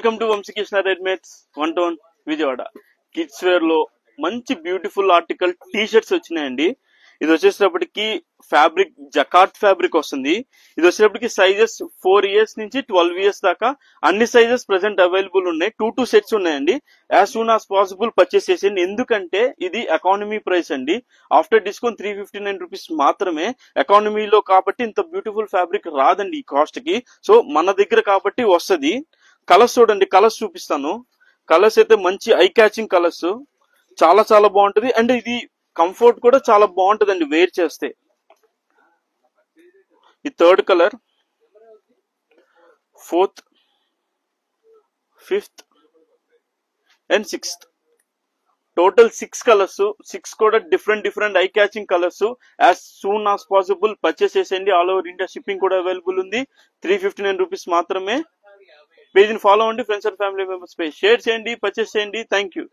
Welcome to Vamshikrishna readymades one town Vijayawada. Kids wear లో మంచి beautiful article T shirts వచ్చినాయండి. ఇది వచ్చేటప్పటికి ఫ్యాబ్రిక్ జకార్డ్ ఫ్యాబ్రిక్ వస్తుంది. ఇది వచ్చేటప్పటికి సైజెస్ 4 years నుంచి 12 years దాకా అన్ని సైజెస్ ప్రెసెంట్ అవైలబుల్ ఉన్నాయి. 2 సెట్స్ ఉన్నాయండి. As soon as possible purchase చేసేయండి. ఎందుకంటే ఇది ఎకానమీ ప్రైస్ అండి. ఆఫ్టర్ డిస్కౌంట్ 359 రూపీస్ మాత్రమే. ఎకానమీలో కాబట్టి ఇంత బ్యూటిఫుల్ ఫ్యాబ్రిక్ రాదండి ఈ కాస్ట్ కి. సో మన దగ్గర కాబట్టి వస్తుంది. కలర్స్ చూడండి, కలర్స్ చూపిస్తాను. కలర్స్ అయితే మంచి ఐ క్యాచింగ్ కలర్స్, చాలా చాలా బాగుంటది. అండ్ ఇది కంఫర్ట్ కూడా చాలా బాగుంటదండి వేర్ చేస్తే. ఈ 3rd colour, 4th, 5th and 6th. Total 6 colours. 6 కూడా different eye catching colours. As soon as possible purchase చేసేయండి. ఆల్ ఓవర్ ఇండియా షిప్పింగ్ కూడా అవైలబుల్ ఉంది. 359 రూపీస్ మాత్రమే. పేజ్ ని ఫాలో అవ్వండి. ఫ్రెండ్స్ అండ్ ఫ్యామిలీ మెంబర్స్ పై షేర్ చేయండి, పర్చేస్ చేయండి. Thank you.